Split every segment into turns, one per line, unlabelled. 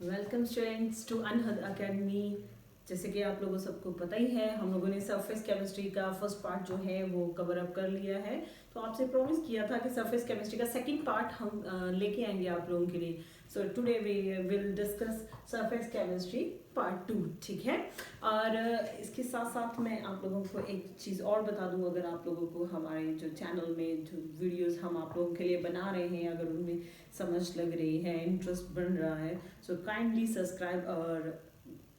Welcome students to Anhad academy. जैसे कि आप लोगों सबको पता ही है, हम लोगों ने सरफेस केमिस्ट्री का फर्स्ट पार्ट जो है वो कवर अप कर लिया है। तो आपसे प्रॉमिस किया था कि सरफेस केमिस्ट्री का सेकंड पार्ट हम लेके आएंगे आप लोगों के लिए। So today we will discuss surface chemistry part 2, ठीक है। और इसके साथ साथ मैं आप लोगों को एक चीज़ और बता दूं, अगर आप लोगों को हमारे जो चैनल में जो वीडियोस हम आप लोगों के लिए बना रहे हैं, अगर उनमें समझ लग रही है, इंटरेस्ट बन रहा है, सो काइंडली सब्सक्राइब और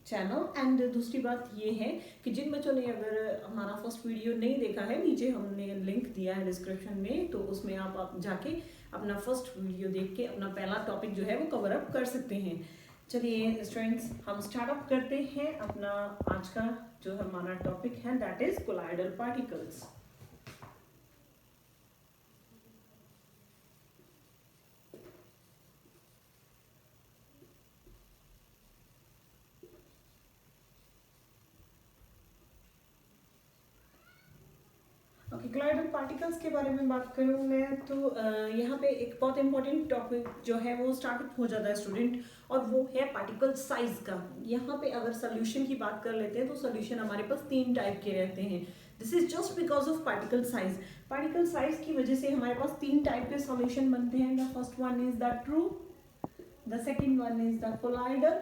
चैनल। एंड दूसरी बात ये है कि जिन बच्चों ने अगर हमारा फर्स्ट वीडियो नहीं देखा है, नीचे हमने लिंक दिया है डिस्क्रिप्शन में, तो उसमें आप जाके अपना फर्स्ट वीडियो देख के अपना पहला टॉपिक जो है वो कवर अप कर सकते हैं। चलिए स्टूडेंट्स, हम स्टार्ट अप करते हैं अपना आज का जो हमारा टॉपिक है, that is colloidal particles. Colloidal particles के बारे में बात करूँ मैं तो यहाँ पे एक बहुत इंपॉर्टेंट टॉपिक जो है वो स्टार्ट हो जाता है स्टूडेंट, और वो है पार्टिकल साइज का। यहाँ पे अगर सोल्यूशन की बात कर लेते हैं तो सोल्यूशन हमारे पास 3 टाइप के रहते हैं। This is just because of particle size. Particle size की वजह से हमारे पास 3 टाइप के सोल्यूशन बनते हैं। The first one is the true, the second one is the colloidal,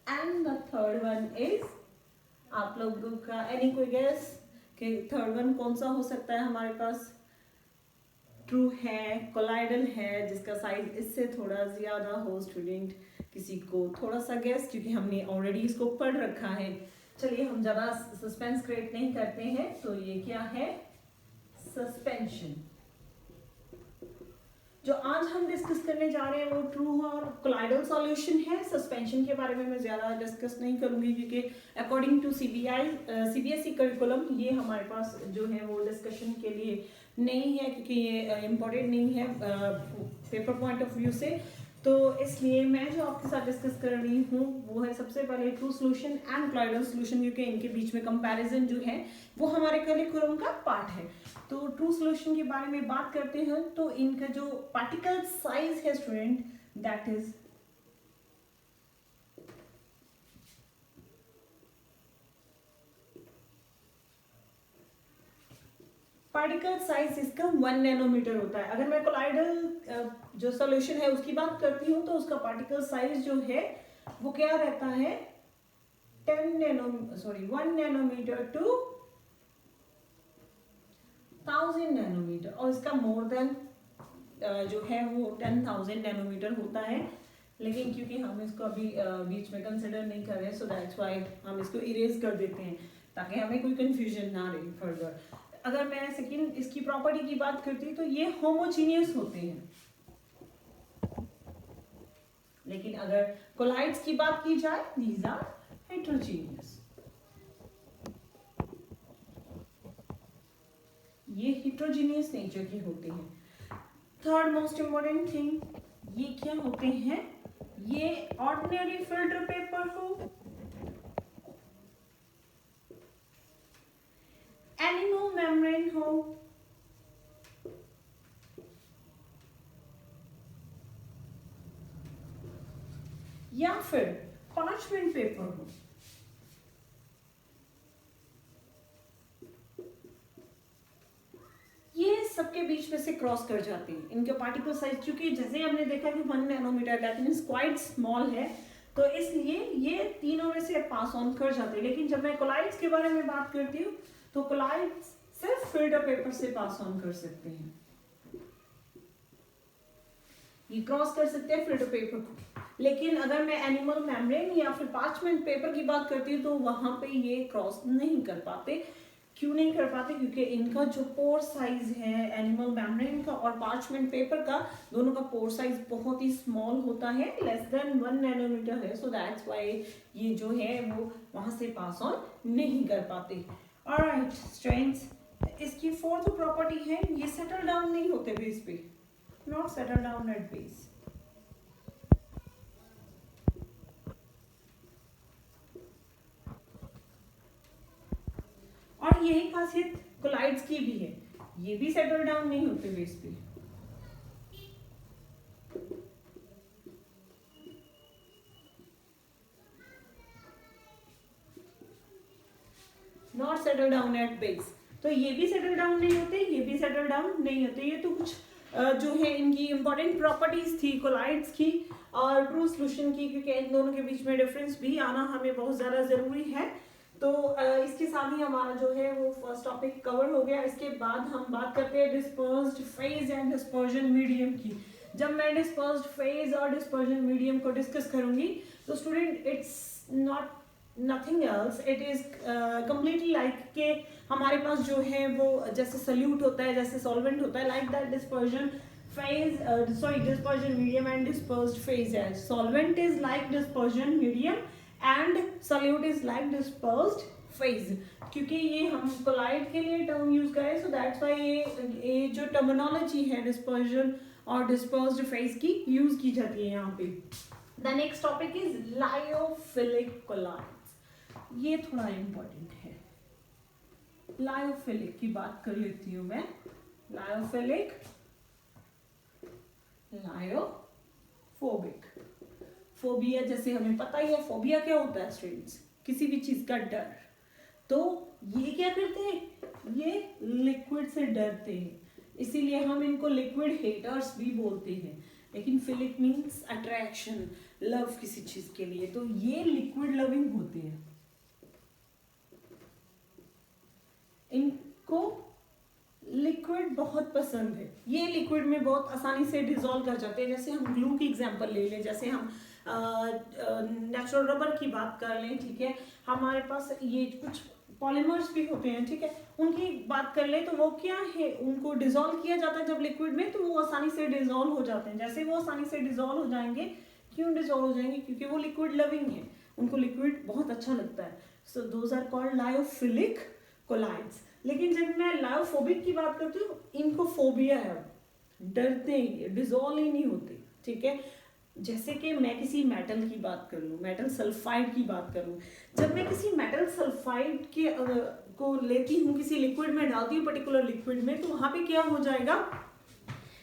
and the third one is, आप लोगों का एनी कोई गेस कि थर्ड वन कौन सा हो सकता है हमारे पास? ट्रू है, कोलाइडल है, जिसका साइज इससे थोड़ा ज्यादा हो। स्टूडेंट किसी को थोड़ा सा गेस, क्योंकि हमने ऑलरेडी इसको पढ़ रखा है। चलिए हम ज्यादा सस्पेंस क्रिएट नहीं करते हैं, तो ये क्या है? सस्पेंशन। जो आज हम डिस्कस करने जा रहे हैं वो ट्रू और कोलाइडल सॉल्यूशन है। सस्पेंशन के बारे में मैं ज़्यादा डिस्कस नहीं करूंगी, क्योंकि अकॉर्डिंग टू सीबीएसई करिकुलम ये हमारे पास जो है वो डिस्कशन के लिए नहीं है, क्योंकि ये इम्पोर्टेंट नहीं है पेपर पॉइंट ऑफ व्यू से। तो इसलिए मैं जो आपके साथ डिस्कस कर रही हूँ वो है सबसे पहले true solution and colloidal solution, क्योंकि इनके बीच में कंपैरिजन जो है वो हमारे करिकुलम का पार्ट है। तो ट्रू सोल्यूशन के बारे में बात करते हैं तो इनका जो पार्टिकल साइज है student, that is particle size इसका 1 नैनोमीटर होता है। अगर मैं कोलाइडल जो सॉल्यूशन है उसकी बात करती हूँ तो उसका पार्टिकल साइज जो है वो क्या रहता है? 1 नैनोमीटर टू 1000 नैनोमीटर, और इसका मोर देन जो है वो 10,000 नैनोमीटर होता है। लेकिन क्योंकि हम इसको अभी बीच में कंसिडर नहीं कर रहे, सो दैट्स व्हाई हम इसको इरेज कर देते हैं, ताकि हमें कोई कंफ्यूजन ना रहे फर्दर। अगर मैं सेकंड इसकी प्रॉपर्टी की बात करती तो ये होमोजीनियस होते हैं। लेकिन अगर कोलाइड्स की बात की जाए, दीज आर हेट्रोजीनियस। ये हेट्रोजीनियस नेचर के होते हैं। थर्ड मोस्ट इम्पोर्टेंट थिंग, ये क्या होते हैं? ये ऑर्डिनरी फिल्टर पेपर हो, एनिमल मेम्ब्रेन हो, या फिर पार्चमेंट पेपर हो। ये सबके बीच में से क्रॉस कर जाते हैं। इनके पार्टिकल साइज, क्योंकि जैसे हमने देखा कि 1 nanometer that means quite small है, तो इसलिए ये तीनों में से पास ऑन कर जाते हैं। लेकिन जब मैं कोलाइड्स के बारे में बात करती हूँ तो कोलाइड्स सिर्फ फिल्टर पेपर से पास ऑन कर सकते हैं। ये क्रॉस कर सकते हैं फिल्टर पेपर को। लेकिन अगर मैं एनिमल मेम्ब्रेन या फिर पार्चमेंट पेपर की बात करती हूँ तो वहां पे ये क्रॉस नहीं कर पाते। क्यों नहीं कर पाते? क्योंकि इनका जो पोर साइज है एनिमल मेम्ब्रेन का और पार्चमेंट पेपर का, दोनों का पोर साइज बहुत ही स्मॉल होता है, लेस देन 1 नैनोमीटर है। सो दैट्स व्हाई ये जो है वो वहां से पास ऑन नहीं कर पाते। ऑलराइट स्टूडेंट्स, इसकी फोर्थ प्रॉपर्टी है, ये सेटल डाउन नहीं होते बेस पे, not settle down at base. और यही खासियत कोलाइड्स की भी है, ये भी सेटल डाउन नहीं होते बेस पे। Settle down at base. तो ये भी सेटल डाउन नहीं होते, ये भी सेटल डाउन नहीं होते। ये तो कुछ जो है इनकी इंपॉर्टेंट प्रॉपर्टीज थी कोलाइड्स की और ट्रू सॉल्यूशन की, क्योंकि इन दोनों के बीच में डिफरेंस भी आना हमें बहुत ज़्यादा ज़रूरी है। तो इसके साथ ही हमारा जो है वो फर्स्ट टॉपिक कवर हो गया। इसके बाद हम बात करते हैं dispersed phase and dispersion medium की। जब मैं डिस्पर्स्ड फेज और डिस्पर्जन मीडियम को डिस्कस करूंगी तो student it's not nothing else, it is completely like के हमारे पास जो है वो जैसे सल्यूट होता है, जैसे सॉल्वेंट होता है, like that dispersion phase dispersion medium and dispersed phase as solvent is like dispersion medium and solute is like dispersed phase। क्योंकि ये हम कोलाइड के लिए टर्म यूज करें, सो दैट्स व्हाई ये जो टर्मिनोलॉजी है डिस्पर्जन और डिस्पर्स्ड फेज की यूज की जाती है यहाँ पे। The next topic is lyophilic colloids. ये थोड़ा इंपॉर्टेंट है। लायोफिलिक की बात कर लेती हूँ मैं। Lyophilic, lyophobic. फोबिया जैसे हमें पता ही है, फोबिया क्या होता है स्टूडेंट्स, किसी भी चीज का डर। तो ये क्या करते हैं, ये लिक्विड से डरते हैं, इसीलिए हम इनको लिक्विड हेटर्स भी बोलते हैं। लेकिन फिलिक मीन्स अट्रैक्शन, लव किसी चीज के लिए, तो ये लिक्विड लविंग होते हैं। इनको लिक्विड बहुत पसंद है, ये लिक्विड में बहुत आसानी से डिसॉल्व कर जाते हैं। जैसे हम ग्लू की एग्जांपल ले लें, जैसे हम नेचुरल रबर की बात कर लें, ठीक है, हमारे पास ये कुछ पॉलीमर्स भी होते हैं, ठीक है, उनकी बात कर लें तो वो क्या है, उनको डिसॉल्व किया जाता है जब लिक्विड में, तो वो आसानी से डिसॉल्व हो जाते हैं। जैसे वो आसानी से डिसॉल्व हो जाएंगे, क्यों डिसॉल्व हो जाएंगे, क्योंकि वो लिक्विड लविंग है, उनको लिक्विड बहुत अच्छा लगता है। So those are called lyophilic colloids. लेकिन जब मैं लायोफोबिक की बात करती हूँ, इनको फोबिया है, डरते ही, डिसॉल्व ही नहीं होते, ठीक है। जैसे कि मैं किसी मेटल की बात कर लूँ, मेटल सल्फाइड की बात करूँ, जब मैं किसी मेटल सल्फाइड के को लेती हूँ, किसी लिक्विड में डालती हूँ, पर्टिकुलर लिक्विड में, तो वहाँ पे क्या हो जाएगा,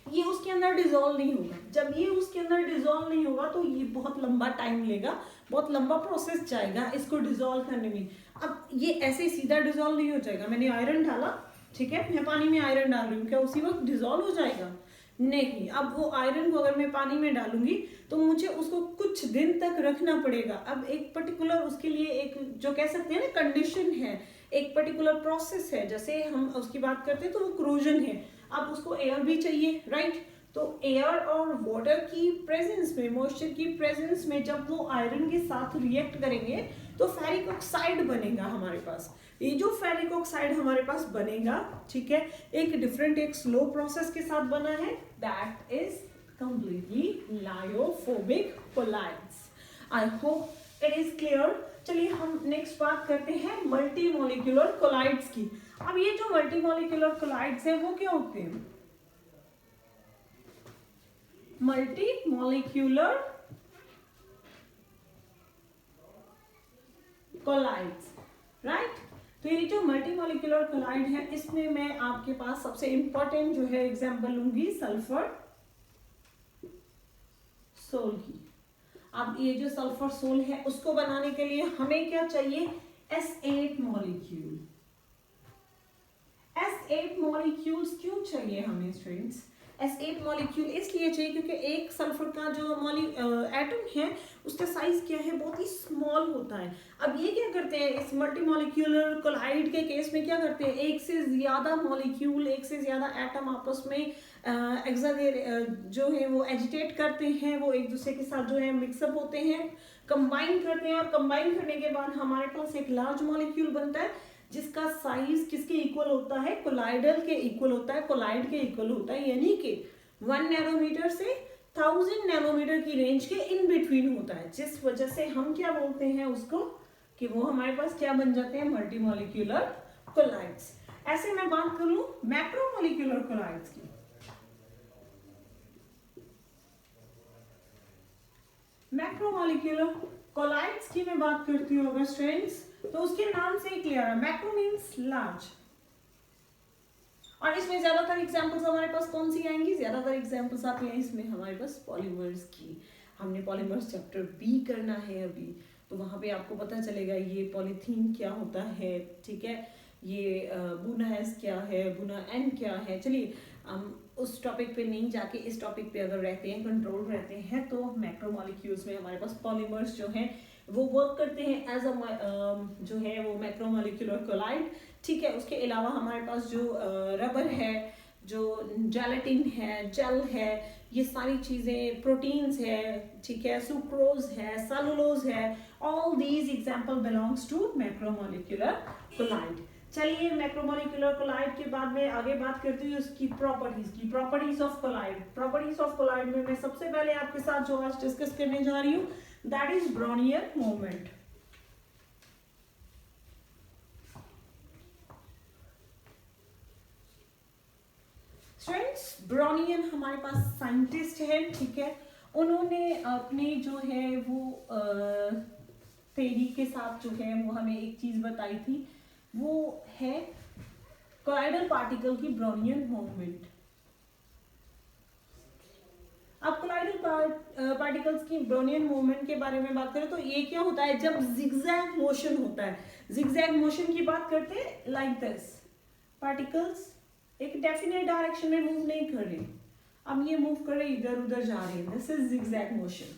ये उसके अंदर डिसॉल्व नहीं होगा। जब ये उसके अंदर डिसॉल्व नहीं होगा तो ये बहुत लंबा टाइम लेगा, बहुत लंबा प्रोसेस जाएगा इसको डिसॉल्व करने में। अब ये ऐसे सीधा डिसॉल्व नहीं हो जाएगा। मैंने आयरन डाला, ठीक है, मैं पानी में आयरन डाल रही हूँ, क्या उसी वक्त डिसॉल्व हो जाएगा, नहीं। अब वो आयरन को अगर मैं पानी में डालूंगी तो मुझे उसको कुछ दिन तक रखना पड़ेगा। अब एक पर्टिकुलर उसके लिए एक जो कह सकते हैं ना कंडीशन है, एक पर्टिकुलर प्रोसेस है, जैसे हम उसकी बात करते हैं तो वो क्रोजन है। अब उसको एयर भी चाहिए, राइट, तो एयर और वाटर की प्रेजेंस में, मॉइस्चर की प्रेजेंस में जब वो आयरन के साथ रिएक्ट करेंगे तो फेरिक ऑक्साइड बनेगा हमारे पास। ये जो फेरिक ऑक्साइड हमारे पास बनेगा, ठीक है, एक डिफरेंट, एक स्लो प्रोसेस के साथ बना है, that is completely lyophobic colloids. I hope it is clear. चलिए हम नेक्स्ट बात करते हैं मल्टी मॉलिक्यूलर कोलाइड्स की। अब ये जो मल्टी मॉलिक्यूलर कोलाइड्स है वो क्या होते हैं, मल्टी मॉलिक्यूलर कोलाइड्स, राइट। तो ये जो मल्टी मॉलिक्यूलर कोलाइड है, इसमें मैं आपके पास सबसे इंपॉर्टेंट जो है एग्जांपल लूंगी सल्फर सोल की। अब ये जो सल्फर सोल है उसको बनाने के लिए हमें क्या चाहिए, S8 मॉलिक्यूल। S8 मॉलिक्यूल्स क्यों चाहिए हमें स्टूडेंट्स, S8 मॉलिक्यूल इसलिए चाहिए क्योंकि एक सल्फर का जो एटम है उसका साइज क्या है, बहुत ही स्मॉल होता है। अब ये क्या करते हैं, इस मल्टी मॉलिक्यूलर कोलाइड के केस में क्या करते हैं, एक से ज्यादा मॉलिक्यूल, एक से ज्यादा एटम आपस में जो है वो एजिटेट करते हैं, वो एक दूसरे के साथ जो है मिक्सअप होते हैं, कंबाइन करते हैं, और कंबाइन करने के बाद हमारे पास एक लार्ज मॉलिक्यूल बनता है जिसका साइज किसके इक्वल होता है, कोलाइडल के इक्वल होता है, कोलाइड के इक्वल होता है, यानी कि 1 नैनोमीटर से 1000 नैनोमीटर की रेंज के इन बिटवीन होता है, जिस वजह से हम क्या बोलते हैं उसको, कि वो हमारे पास क्या बन जाते हैं, मल्टी मॉलिक्यूलर कोलाइड्स। ऐसे मैं बात करूं मैक्रो मॉलिक्यूलर कोलाइड्स की। मैक्रो मॉलिक्यूलर कोलाइड्स की मैं बात करती हूँ अगर स्टूडेंट्स, तो उसके नाम से ही क्लियर है, मैक्रो मीन्स लार्ज। और इसमें ज्यादातर एग्जांपल्स हमारे पास कौन सी आएंगी, ज्यादातर एग्जांपल्स आती हैं इसमें हमारे पास पॉलीमर्स की। हमने पॉलीमर्स चैप्टर बी करना है अभी, तो वहां पे आपको पता चलेगा ये पॉलीथीन क्या होता है, ठीक है, ये बुना एस क्या है, बुना एन क्या है। चलिए हम उस टॉपिक पे नहीं जाके इस टॉपिक पे अगर रहते हैं, कंट्रोल रहते हैं, तो मैक्रोमोलिक्यूल्स में हमारे पास पॉलीमर्स जो हैं वो वर्क करते हैं एज अ जो है वो मैक्रोमोलिक्यूलर कोलाइड। ठीक है, उसके अलावा हमारे पास जो रबर है, जो जेलेटिन है, जेल है, ये सारी चीज़ें, प्रोटीन्स है, ठीक है, सुक्रोज है, सेलुलोज है, all these example belongs to macromolecular colloid. चलिए मैक्रोमोलिक्यूलर कोलाइड के बाद में आगे बात करती हूँ उसकी प्रॉपर्टीज की। Properties of colloid, properties of colloid में मैं सबसे पहले आपके साथ जो आज डिस्कस करने जा रही हूँ that is Brownian movement. Friends, Brownian हमारे पास साइंटिस्ट है, ठीक है, उन्होंने अपने जो है वो थ्योरी के साथ जो है वो हमें एक चीज बताई थी, वो है कोलाइडल पार्टिकल की ब्रोनियन मूवमेंट। अब कोलाइडल पार्टिकल्स की ब्रोनियन मूवमेंट के बारे में बात करें तो ये क्या होता है, जब जिगजैग मोशन होता है, जिगजैग मोशन की बात करते हैं लाइक दिस, पार्टिकल्स एक डेफिनेट डायरेक्शन में मूव नहीं कर रहे, अब ये मूव कर रहे इधर उधर जा रहे हैं, दिस इज जिगजैग मोशन।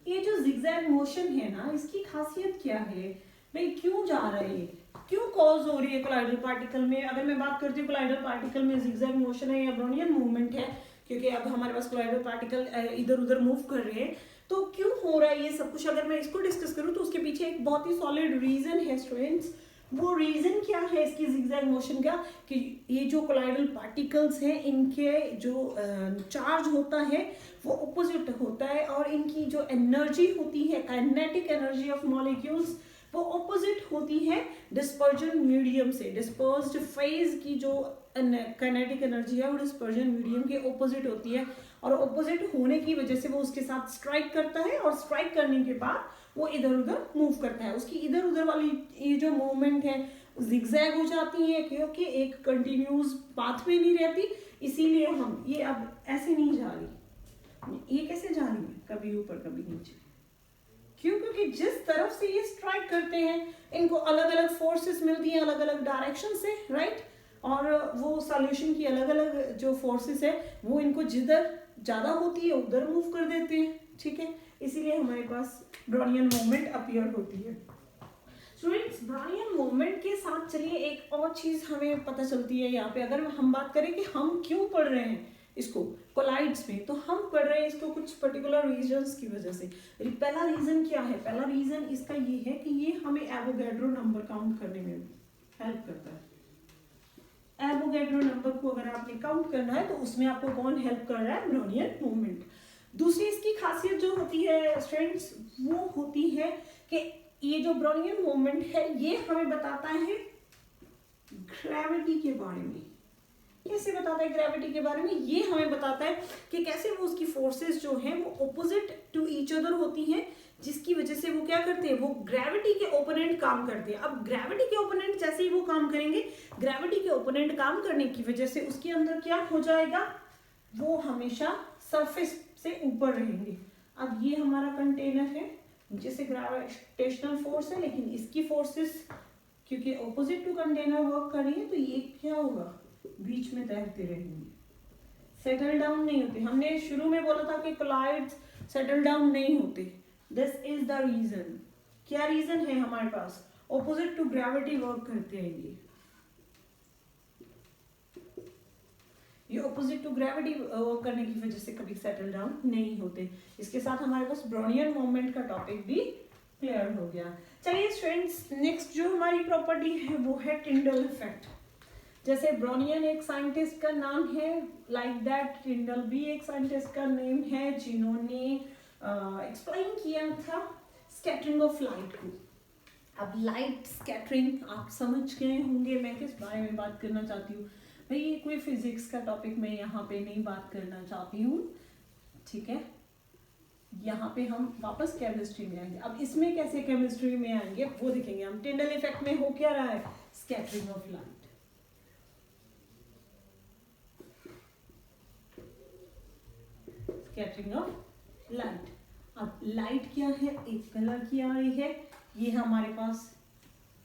ये जो जिगजैग मोशन है ना, इसकी खासियत क्या है भाई, क्यों जा रहे हैं, क्यों कॉज हो रही है कोलाइडल पार्टिकल में। अगर मैं बात करती हूँ कोलाइडल पार्टिकल में जिगजैग मोशन है या ब्रोनियन मूवमेंट है, क्योंकि अब हमारे पास कोलाइडल पार्टिकल इधर उधर मूव कर रहे हैं, तो क्यों हो रहा है ये सब कुछ, अगर मैं इसको डिस्कस करूँ तो उसके पीछे एक बहुत ही सॉलिड रीजन है स्टूडेंट्स। वो रीजन क्या है इसकी जिगजैग मोशन का, कि ये जो कोलाइडल पार्टिकल्स हैं इनके जो चार्ज होता है वो ऑपोजिट होता है, और इनकी जो एनर्जी होती है, काइनेटिक एनर्जी ऑफ मॉलिक्यूल्स, वो ऑपोजिट होती है डिस्पर्जन मीडियम से। डिस्पर्स्ड फेज की जो काइनेटिक एनर्जी है वो डिस्पर्जन मीडियम के ऑपोजिट होती है, और ऑपोजिट होने की वजह से वो उसके साथ स्ट्राइक करता है, और स्ट्राइक करने के बाद वो इधर उधर मूव करता है। उसकी इधर उधर वाली ये जो मूवमेंट है जिगजैग हो जाती है, क्योंकि एक कंटिन्यूस पाथ में नहीं रहती, इसीलिए हम ये अब ऐसे नहीं जा रही, ये कैसे जा रही है, कभी ऊपर कभी नीचे, क्यों, क्योंकि जिस तरफ से ये स्ट्राइक करते हैं इनको अलग अलग फोर्सेस मिलती हैं अलग अलग डायरेक्शन से, राइट, और वो सॉल्यूशन की अलग अलग जो फोर्सेस है वो इनको जिधर ज्यादा होती है उधर मूव कर देते हैं, ठीक है, इसीलिए हमारे पास ब्रोनियन मूवमेंट अपीयर होती है। स्टूडेंट्स, ब्रोनियन मूवमेंट के साथ चलिए एक और चीज हमें पता चलती है यहाँ पे, अगर हम बात करें कि हम क्यों पढ़ रहे हैं इसको कोलाइड्स में, तो हम पढ़ रहे हैं इसको कुछ पर्टिकुलर रीजंस की वजह से। पहला रीजन क्या है, पहला रीजन इसका ये है कि ये हमें एवोगैड्रो नंबर काउंट करने में हेल्प करता है। एवोगैड्रो नंबर को अगर आपने काउंट करना है तो उसमें आपको कौन हेल्प कर रहा है, ब्रोनियन मूवमेंट। दूसरी इसकी खासियत जो होती है स्टूडेंट्स वो होती है कि ये जो ब्रोनियन मूवमेंट है ये हमें बताता है ग्रेविटी के बारे में। कैसे बताता है ग्रेविटी के बारे में, ये हमें बताता है कि कैसे वो उसकी फोर्सेस जो हैं वो ऑपोजिट टू ईच अदर होती हैं, जिसकी वजह से वो क्या करते हैं, वो ग्रेविटी के ओपोनेंट काम करते हैं। अब ग्रेविटी के ओपोनेंट जैसे ही वो काम करेंगे, ग्रेविटी के ओपोनेंट काम करने की वजह से उसके अंदर क्या हो जाएगा, वो हमेशा सरफेस से ऊपर रहेंगे। अब ये हमारा कंटेनर है, जैसे ग्रेविटेशनल फोर्स है, लेकिन इसकी फोर्सेस क्योंकि ऑपोजिट टू कंटेनर वर्क कर रही है, तो ये क्या होगा, बीच में तैरते रहेंगे, सेटल डाउन नहीं होते। हमने शुरू में बोला था कि कोलाइड्स सेटल डाउन नहीं होते, दिस इज द रीजन। क्या रीजन है हमारे पास, ऑपोजिट टू ग्रेविटी वर्क करते हैं, ये ऑपोजिट टू ग्रेविटी वर्क करने की वजह से कभी सेटल डाउन नहीं होते। इसके साथ हमारे पास ब्रोनियन मूवमेंट का टॉपिक भी क्लियर हो गया। चलिए स्टूडेंट्स, नेक्स्ट जो हमारी प्रॉपर्टी है वो है टिंडल इफेक्ट। जैसे ब्रोनियन एक साइंटिस्ट का नाम है, लाइक दैट टिंडल भी एक साइंटिस्ट का नेम है, जिन्होंने एक्सप्लेन किया था स्कैटरिंग ऑफ लाइट को। अब लाइट स्कैटरिंग आप समझ गए होंगे मैं किस बारे में बात करना चाहती हूँ। भाई ये कोई फिजिक्स का टॉपिक मैं यहाँ पे नहीं बात करना चाहती हूँ, ठीक है, यहाँ पे हम वापस केमिस्ट्री में आएंगे। अब इसमें कैसे केमिस्ट्री में आएंगे वो देखेंगे हम। टिंडल इफेक्ट में हो क्या रहा है, scattering of light. Scattering of light. अब लाइट क्या है, एक कलर की आ रही है, ये हमारे पास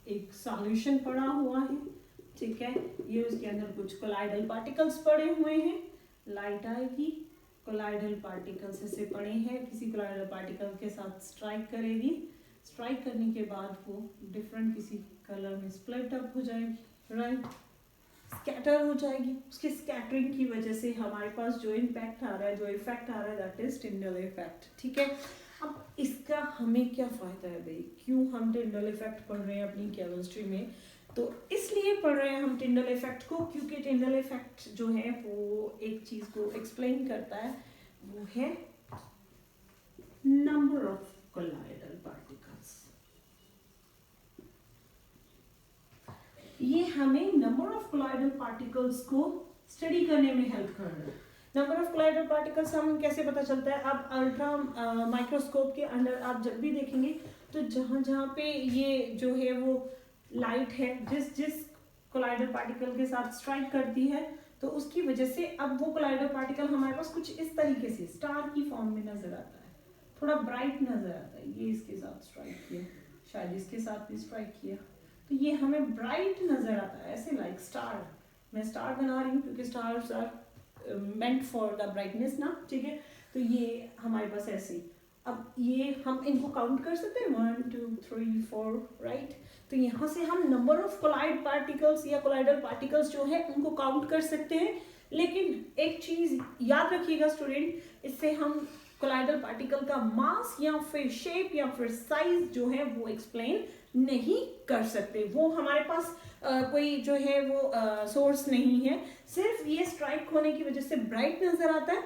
एक सॉल्यूशन पड़ा हुआ है, ठीक है। ये उसके अंदर कुछ कोलाइडल पार्टिकल्स पड़े हुए हैं, लाइट आएगी, कोलाइडल पार्टिकल्स ऐसे पड़े हैं, किसी कोलाइडल पार्टिकल के साथ स्ट्राइक करेगी, स्ट्राइक करने के बाद वो डिफरेंट किसी कलर में स्प्लिट अप हो जाएगी, राइट, स्कैटर हो जाएगी। उसके स्कैटरिंग की वजह से हमारे पास जो इम्पैक्ट आ रहा है, जो इफेक्ट आ रहा है, दैट इज टिंडल इफेक्ट, ठीक है। अब इसका हमें क्या फायदा है भाई, क्यों हम टिंडल इफेक्ट पढ़ रहे हैं अपनी केमिस्ट्री में? तो इसलिए पढ़ रहे हैं हम टिंडल इफेक्ट को क्योंकि टिंडल इफेक्ट जो है वो एक चीज को एक्सप्लेन करता है, वो है नंबर ऑफ कोलाइडल पार्टिकल्स। ये हमें नंबर ऑफ कोलाइडल पार्टिकल्स को स्टडी करने में हेल्प कर रहा है। नंबर ऑफ कोलाइडल पार्टिकल्स हम कैसे पता चलता है? अब अल्ट्रा माइक्रोस्कोप के अंदर आप जब भी देखेंगे तो जहाँ जहाँ पे ये जो है वो लाइट है जिस जिस कोलाइडल पार्टिकल के साथ स्ट्राइक करती है, तो उसकी वजह से अब वो कोलाइडल पार्टिकल हमारे पास कुछ इस तरीके से स्टार की फॉर्म में नजर आता है, थोड़ा ब्राइट नजर आता है। ये इसके साथ स्ट्राइक किया, शायद इसके साथ भी स्ट्राइक किया, तो ये हमें ब्राइट नजर आता है, ऐसे लाइक स्टार। मैं स्टार बना रही हूँ क्योंकि stars are meant for the brightness ना, ठीक है। तो ये हमारे पास ऐसे, अब ये हम इनको काउंट कर सकते हैं 1 2 3 4, राइट। तो यहाँ से हम नंबर ऑफ कोलाइड पार्टिकल्स या कोलाइडल पार्टिकल्स जो है उनको काउंट कर सकते हैं। लेकिन एक चीज याद रखिएगा स्टूडेंट, इससे हम कोलाइडल पार्टिकल का मास या फिर शेप या फिर साइज जो है वो एक्सप्लेन नहीं कर सकते। वो हमारे पास कोई जो है वो सोर्स नहीं है, सिर्फ ये स्ट्राइक होने की वजह से ब्राइट नजर आता है,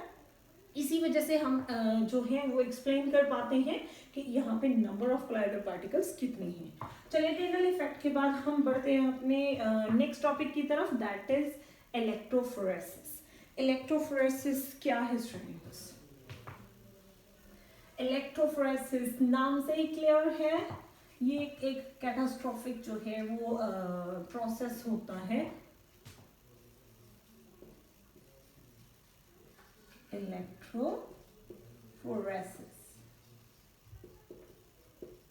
इसी वजह से हम जो है वो एक्सप्लेन कर पाते हैं कि यहाँ पे नंबर ऑफ कोलाइडल पार्टिकल्स कितने हैं। चलिए टिंडल इफेक्ट के बाद हम बढ़ते हैं अपने नेक्स्ट टॉपिक की तरफ, दैट इज इलेक्ट्रोफोरेसिस। इलेक्ट्रोफोरेसिस क्या है स्टूडेंट्स? इलेक्ट्रोफोरेसिस नाम से ही क्लियर है, ये एक कैटास्ट्रोफिक जो है वो प्रोसेस होता है। इलेक्ट्रोफोरेसिस,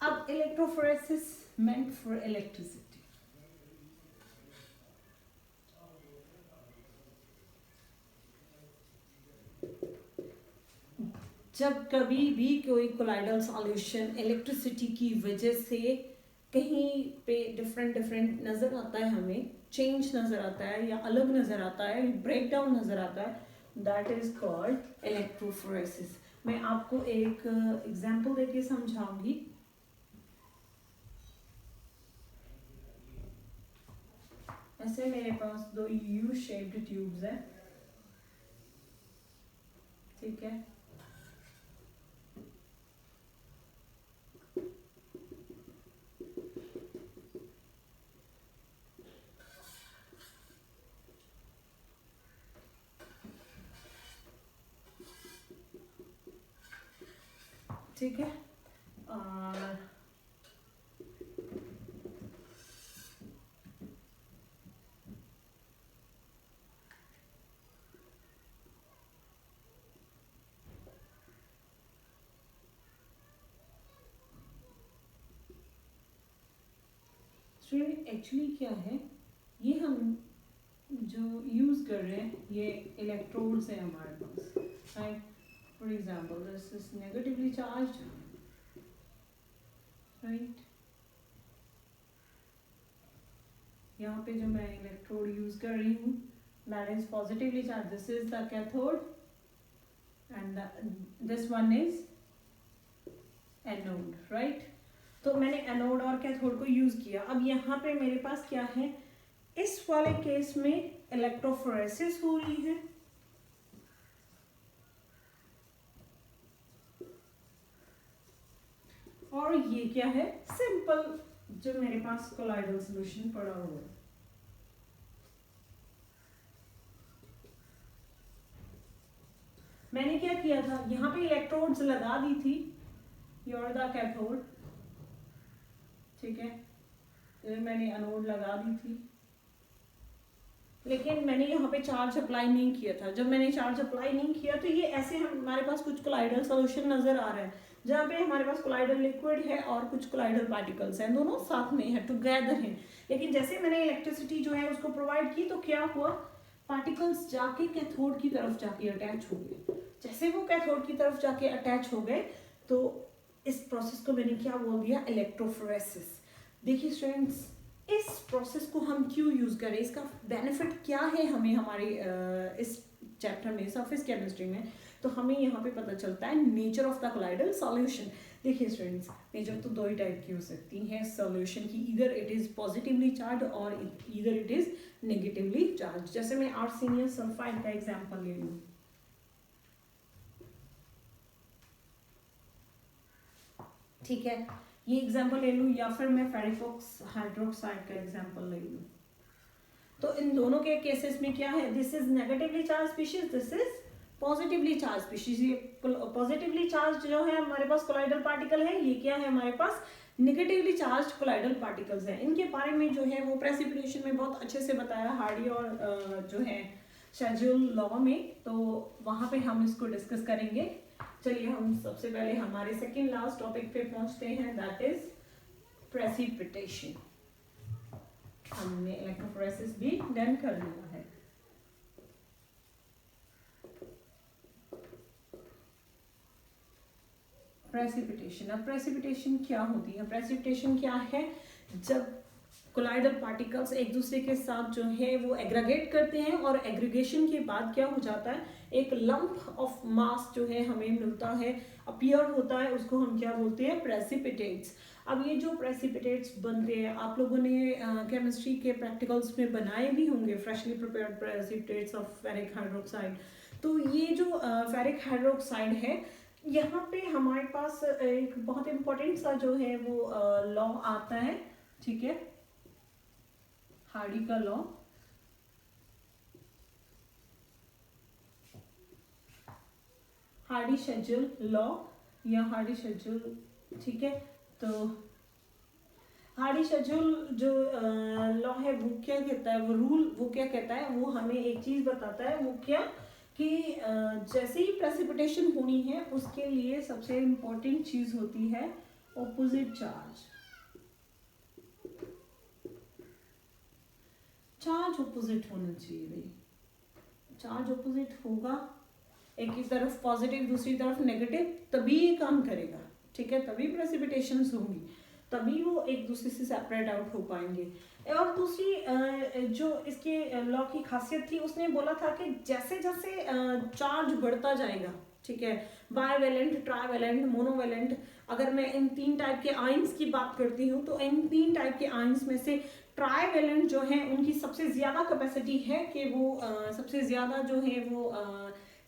अब इलेक्ट्रोफोरेसिस meant for electricity। जब कभी भी कोई कोलाइडल सॉल्यूशन इलेक्ट्रिसिटी की वजह से कहीं पे डिफरेंट नजर आता है, हमें चेंज नजर आता है या अलग नजर आता है, ब्रेकडाउन नजर आता है, दैट इज कॉल्ड इलेक्ट्रोफोरेसिस। मैं आपको एक एग्जांपल देके समझाऊंगी। ऐसे मेरे पास दो यू शेप्ड ट्यूब्स है, ठीक है। ठीक है, और एक्चुअली क्या है, ये हम जो यूज कर रहे हैं ये इलेक्ट्रोड्स है हमारे पास, right. For example this is negatively charged, right. यहाँ पे जो मैं इलेक्ट्रोड यूज कर रही हूँ that is positively charge, this is the cathode and this one is anode, right. तो मैंने एनोड और कैथोड को यूज किया। अब यहाँ पे मेरे पास क्या है, इस वाले केस में इलेक्ट्रोफोरेसिस हो रही है, और ये क्या है, सिंपल जो मेरे पास कोलाइडल सॉल्यूशन पड़ा हुआ है। मैंने क्या किया था, यहाँ पे इलेक्ट्रोड्स लगा दी थी, योर द कैथोड, ठीक है। तो मैंने एनोड लगा दी थी, लेकिन मैंने यहाँ पे चार्ज अप्लाई नहीं किया था। जब मैंने चार्ज अप्लाई नहीं किया तो ये ऐसे हमारे पास कुछ कोलाइडल सॉल्यूशन नजर आ रहा है, जहाँ पे हमारे पास कोलाइडल लिक्विड है और कुछ कोलाइडल पार्टिकल्स हैं, दोनों साथ में है, टुगेदर हैं। लेकिन जैसे मैंने इलेक्ट्रिसिटी जो है उसको प्रोवाइड की तो क्या हुआ, पार्टिकल्स जाके कैथोड की तरफ जाके अटैच हो गए। जैसे वो कैथोड की तरफ जाके अटैच हो गए तो इस प्रोसेस को मैंने क्या बोल दिया, इलेक्ट्रोफोरेसिस। देखिए स्टूडेंट्स, इस प्रोसेस को हम क्यों यूज करें, इसका बेनिफिट क्या है हमें हमारे इस चैप्टर में सरफेस केमिस्ट्री में, तो हमें यहाँ पे पता चलता है nature of the colloidal solution. देखिए स्टूडेंट्स, नेचर तो दो ही टाइप की हो सकती है सॉल्यूशन की, इधर इट इज पॉजिटिवली चार्ज और इधर इट इज नेगेटिवली चार्ज। जैसे मैं आर्सेनियम सल्फाइड का एग्जांपल ले लूँ, ठीक है, ये एग्जांपल ले लूँ, या फिर मैं फेरिक हाइड्रोक्साइड का एग्जांपल ले लूँ, तो इन दोनों के केसेस में क्या है, this is negatively charge species, this is positively charge species. ये पॉजिटिवली चार्ज जो है हमारे पास कोलाइडल पार्टिकल है, ये क्या है हमारे पास नेगेटिवली चार्ज कोलाइडल पार्टिकल्स हैं। इनके बारे में जो है वो प्रेसिपिटेशन में बहुत अच्छे से बताया हार्डी और जो है शेड्यूल लॉ में, तो वहां पे हम इसको डिस्कस करेंगे। चलिए हम सबसे पहले हमारे सेकेंड लास्ट टॉपिक पे पहुंचते हैं, दैट इज प्रेसिपिटेशन। हमने इलेक्ट्रोफोरेसिस भी डन कर लिया है। प्रेसिपिटेशन, अब प्रेसिपिटेशन क्या होती है, प्रेसिपिटेशन क्या है, जब कोलाइडल पार्टिकल्स एक दूसरे के साथ जो है वो एग्रीगेट करते हैं और एग्रीगेशन के बाद क्या हो जाता है, एक लंप ऑफ मास जो है हमें मिलता है, अपीयर होता है, उसको हम क्या बोलते हैं, प्रेसिपिटेट्स। अब ये जो प्रेसिपिटेट्स बनते हैं आप लोगों ने केमिस्ट्री के प्रैक्टिकल्स में बनाए भी होंगे, freshly prepared precipitates of ferric hydroxide. तो ये जो फेरिक हाइड्रोक्साइड है, यहाँ पे हमारे पास एक बहुत इंपॉर्टेंट सा जो है वो लॉ आता है, ठीक है, हार्डी का लॉ। हार्डी शेड्यूल लॉ या हार्डी शेड्यूल, ठीक है, तो हार्डी शेड्यूल जो लॉ है वो क्या कहता है, वो रूल वो क्या कहता है, वो हमें एक चीज बताता है, वो क्या कि जैसे ही प्रेसिपिटेशन होनी है उसके लिए सबसे इंपॉर्टेंट चीज होती है ऑपोजिट चार्ज। चार्ज ऑपोजिट होना चाहिए भाई, चार्ज ऑपोजिट होगा, एक की तरफ पॉजिटिव दूसरी तरफ नेगेटिव, तभी ये काम करेगा, ठीक है, तभी प्रेसिपिटेशंस होंगी, तभी वो एक दूसरे से सेपरेट आउट हो पाएंगे। और दूसरी जो इसके लॉ की खासियत थी, उसने बोला था कि जैसे जैसे चार्ज बढ़ता जाएगा, ठीक है, बायवेलेंट, ट्राइवेलेंट, मोनोवेलेंट, अगर मैं इन तीन टाइप के आयंस की बात करती हूँ तो इन तीन टाइप के आयंस में से ट्राइवेलेंट जो है उनकी सबसे ज्यादा कैपेसिटी है कि वो सबसे ज्यादा जो है वो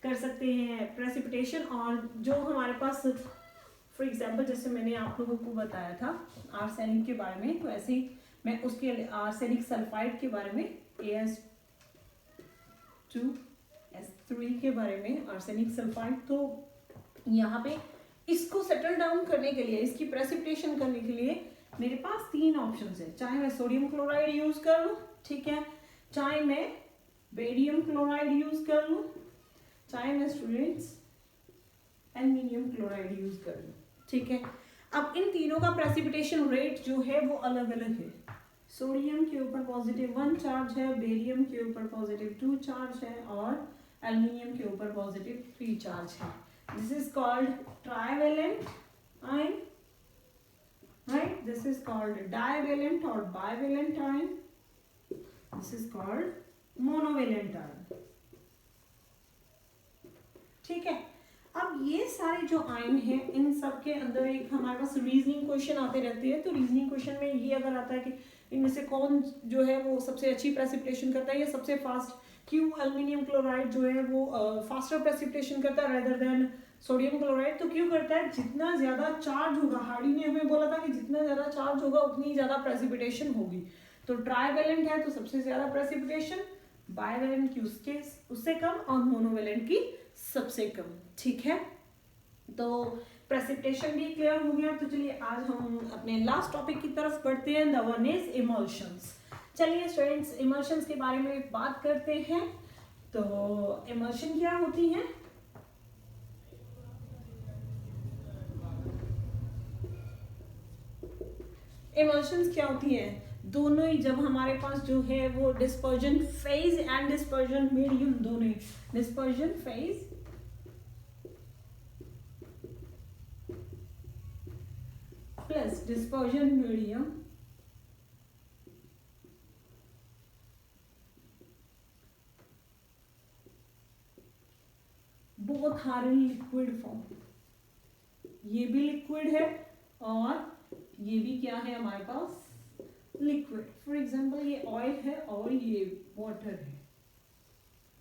कर सकते हैं प्रेसिपिटेशन। और जो हमारे पास फॉर एग्जांपल जैसे मैंने आप लोगों को बताया था आर्सेनिक के बारे में, तो ऐसे ही मैं उसके आर्सेनिक सल्फाइड के बारे में, AS2S3 के बारे में, आर्सेनिक सल्फाइड, तो यहाँ पे इसको सेटल डाउन करने के लिए, इसकी प्रेसिपिटेशन करने के लिए मेरे पास तीन ऑप्शंस है, चाहे मैं सोडियम क्लोराइड यूज कर लूँ, ठीक है, चाहे मैं बेरियम क्लोराइड यूज कर लूँ, चाहे मैं स्टूडेंट्स एल्युमिनियम क्लोराइड यूज कर लूँ, ठीक है। अब इन तीनों का प्रेसिपिटेशन रेट जो है वो अलग अलग है, सोडियम के ऊपर +1 चार्ज है, बेरियम के ऊपर +2 चार्ज है और एल्युमिनियम के ऊपर +3 चार्ज है। This is called trivalent ion, right, this is called divalent और bivalent ion, this is called monovalent ion, ठीक है। अब ये सारे जो आयन हैं इन सब के अंदर एक हमारे पास रीजनिंग क्वेश्चन आते रहते हैं, तो रीजनिंग क्वेश्चन में ये अगर आता है कि इनमें से कौन जो है वो सबसे अच्छी प्रेसिपिटेशन करता है या सबसे फास्ट, क्यों एल्युमिनियम क्लोराइड जो है वो फास्टर प्रेसिपिटेशन करता है रेदर देन सोडियम क्लोराइड, तो क्यों करता है, जितना ज्यादा चार्ज होगा, हार्डी ने हमें बोला था कि जितना ज्यादा चार्ज होगा उतनी ज्यादा प्रेसिपिटेशन होगी, तो ट्राइवेलेंट है तो सबसे ज्यादा प्रेसिपिटेशन, बाइवेलेंट की उससे कम और मोनोवेलेंट की सबसे कम, ठीक है। तो प्रेसिपिटेशन भी क्लियर हो गया, तो चलिए आज हम अपने लास्ट टॉपिक की तरफ बढ़ते हैं, द वन इज इमल्शंस। चलिए स्टूडेंट्स, इमल्शंस के बारे में बात करते हैं। तो इमल्शन क्या होती है? इमल्शंस क्या होती है? दोनों ही, जब हमारे पास जो है वो dispersion phase and dispersion medium, दोनों ही dispersion phase plus dispersion medium both are in liquid form. ये भी लिक्विड है और ये भी क्या है हमारे पास, लिक्विड। फॉर एग्जांपल ये ऑयल है और ये वाटर है,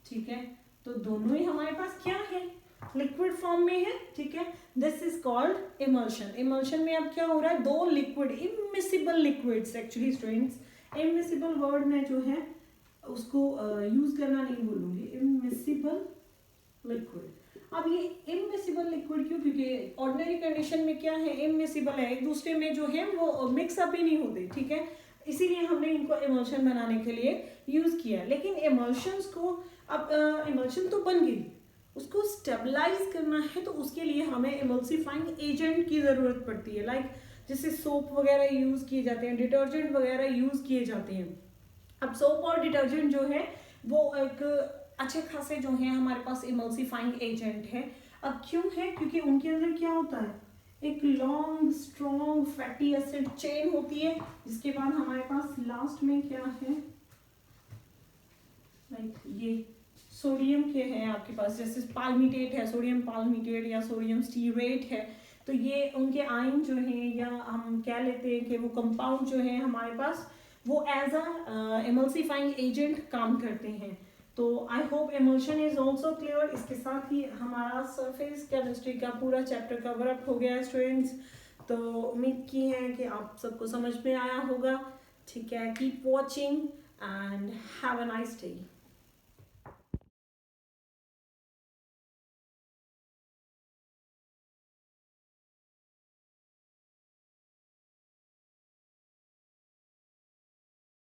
ठीक है। तो दोनों ही हमारे पास क्या है, लिक्विड फॉर्म में है, ठीक है। This is called emulsion. Emulsion में अब क्या हो रहा है, दो liquid, immiscible liquids, actually students immiscible word में जो है उसको यूज करना नहीं बोलूंगी, इमिसिबल लिक्विड। अब ये इमिसिबल लिक्विड क्यों? क्योंकि ऑर्डिनरी कंडीशन में क्या है, इमिसिबल है, एक दूसरे में जो है वो मिक्सअप ही नहीं होते, ठीक है। इसीलिए हमने इनको इमल्शन बनाने के लिए यूज किया। लेकिन इमल्शंस को, अब इमल्शन तो बन गई, उसको स्टेबलाइज करना है तो उसके लिए हमें इमल्सिफाइंग एजेंट की जरूरत पड़ती है। लाइक जैसे सोप वगैरह यूज किए जाते हैं, डिटर्जेंट वगैरह यूज किए जाते हैं। अब सोप और डिटर्जेंट जो है वो एक अच्छे खासे जो है हमारे पास इमल्सिफाइंग एजेंट है। अब क्यों है? क्योंकि उनके अंदर क्या होता है, एक long strong fatty acid chain होती है, जिसके बाद हमारे पास लास्ट में क्या है, लाइक ये सोडियम के हैं आपके पास, जैसे पाल्मिटेट है, सोडियम पाल्मिटेट या सोडियम स्टीरेट है। तो ये उनके आयन जो है, या हम कह लेते हैं कि वो कंपाउंड जो है हमारे पास वो एज अ इमल्सिफाइंग एजेंट काम करते हैं। तो I hope emulsion is also clear. इसके साथ ही हमारा सरफेस केमिस्ट्री का पूरा चैप्टर कवर अप हो गया है स्टूडेंट्स। तो उम्मीद की है कि आप सबको समझ में आया होगा, ठीक है। Keep watching and have a nice day.